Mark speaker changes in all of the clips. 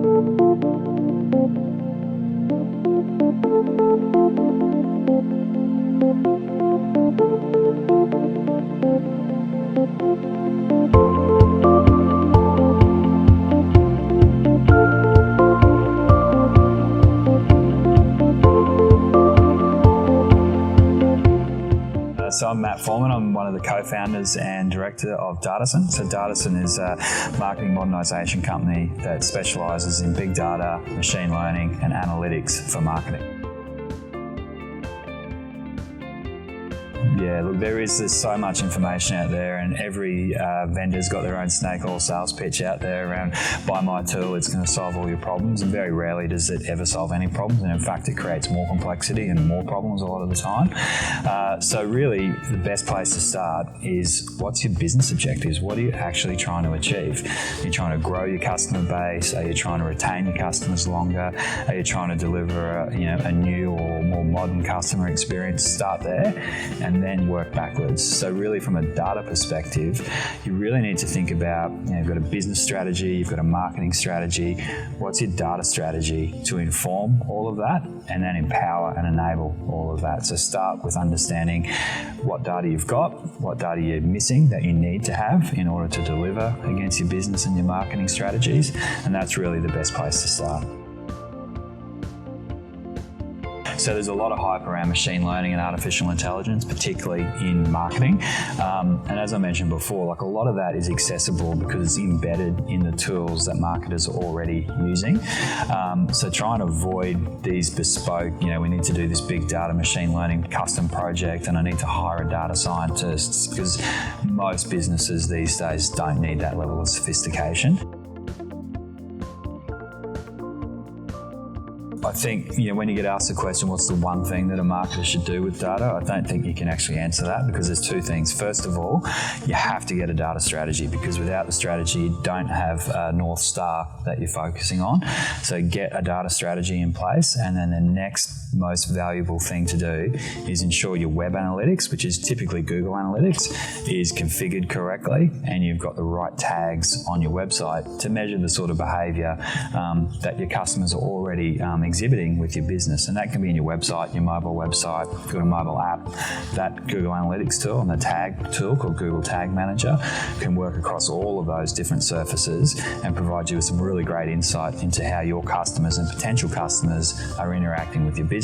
Speaker 1: So I'm Matt Forman. I'm one of the co-founders and director of Datacen. So Datacen is a marketing modernisation company that specialises in big data, machine learning and analytics for marketing. Yeah, look, there's so much information out there, and every vendor's got their own snake oil sales pitch out there around buy my tool, it's going to solve all your problems, and very rarely does it ever solve any problems, and in fact it creates more complexity and more problems a lot of the time. So really the best place to start is, what's your business objectives? What are you actually trying to achieve? Are you trying to grow your customer base? Are you trying to retain your customers longer? Are you trying to deliver a new or more modern customer experience? Start there and then work backwards. So really from a data perspective, you really need to think about, you've got a business strategy, you've got a marketing strategy. What's your data strategy to inform all of that and then empower and enable all of that? So start with understanding what data you've got, what data you're missing that you need to have in order to deliver against your business and your marketing strategies, and that's really the best place to start. So there's a lot of hype around machine learning and artificial intelligence, particularly in marketing. And as I mentioned before, like, a lot of that is accessible because it's embedded in the tools that marketers are already using. So try and avoid these bespoke, we need to do this big data machine learning custom project and I need to hire a data scientist, because most businesses these days don't need that level of sophistication. I think, when you get asked the question, what's the one thing that a marketer should do with data? I don't think you can actually answer that, because there's two things. First of all, you have to get a data strategy, because without the strategy, you don't have a North Star that you're focusing on. So get a data strategy in place, and then the next most valuable thing to do is ensure your web analytics, which is typically Google Analytics, is configured correctly and you've got the right tags on your website to measure the sort of behaviour that your customers are already exhibiting with your business. And that can be in your website, your mobile website. If you've got a mobile app, that Google Analytics tool and the tag tool called Google Tag Manager can work across all of those different surfaces and provide you with some really great insight into how your customers and potential customers are interacting with your business,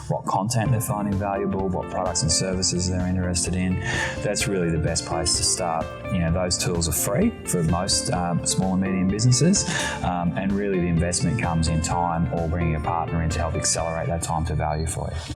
Speaker 1: what content they're finding valuable, what products and services they're interested in. That's really the best place to start. Those tools are free for most small and medium businesses, and really the investment comes in time or bringing a partner in to help accelerate that time to value for you.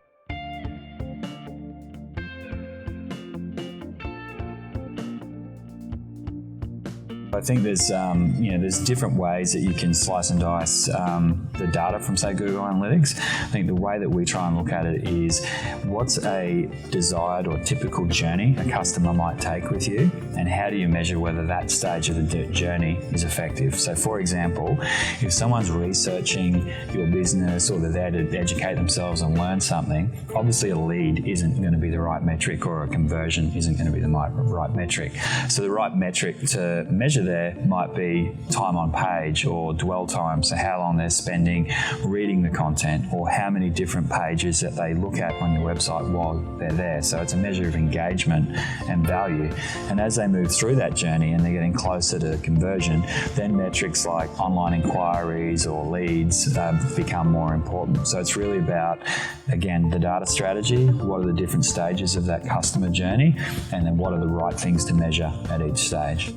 Speaker 1: I think there's different ways that you can slice and dice the data from, say, Google Analytics. I think the way that we try and look at it is, what's a desired or typical journey a customer might take with you, and how do you measure whether that stage of the journey is effective? So, for example, if someone's researching your business or they're there to educate themselves and learn something, obviously a lead isn't going to be the right metric, or a conversion isn't going to be the right metric. So the right metric to measure there might be time on page or dwell time, so how long they're spending reading the content, or how many different pages that they look at on your website while they're there. So it's a measure of engagement and value. And as they move through that journey and they're getting closer to conversion, then metrics like online inquiries or leads become more important. So it's really about, again, the data strategy, what are the different stages of that customer journey, and then what are the right things to measure at each stage.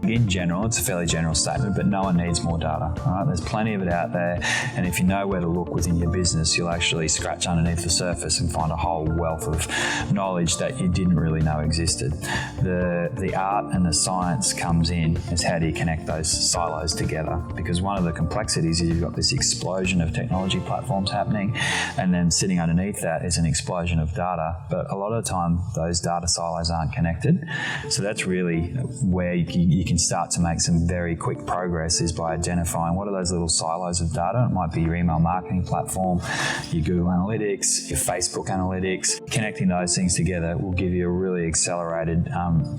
Speaker 1: In general, it's a fairly general statement, but no one needs more data. Right? There's plenty of it out there, and if you know where to look within your business, you'll actually scratch underneath the surface and find a whole wealth of knowledge that you didn't really know existed. The art and the science comes in as, how do you connect those silos together? Because one of the complexities is you've got this explosion of technology platforms happening, and then sitting underneath that is an explosion of data, but a lot of the time those data silos aren't connected. So that's really where you can can start to make some very quick progress is by identifying what are those little silos of data. It might be your email marketing platform, your Google Analytics, your Facebook Analytics. Connecting those things together will give you a really accelerated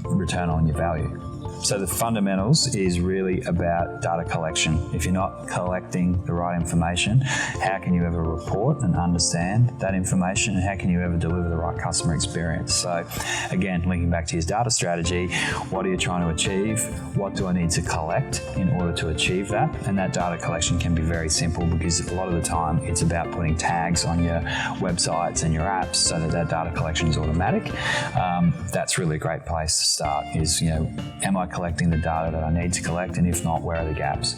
Speaker 1: return on your value. So the fundamentals is really about data collection. If you're not collecting the right information, how can you ever report and understand that information, and how can you ever deliver the right customer experience? So again, linking back to your data strategy, what are you trying to achieve? What do I need to collect in order to achieve that? And that data collection can be very simple, because a lot of the time it's about putting tags on your websites and your apps so that that data collection is automatic. That's really a great place to start is, am I collecting the data that I need to collect, and if not, where are the gaps?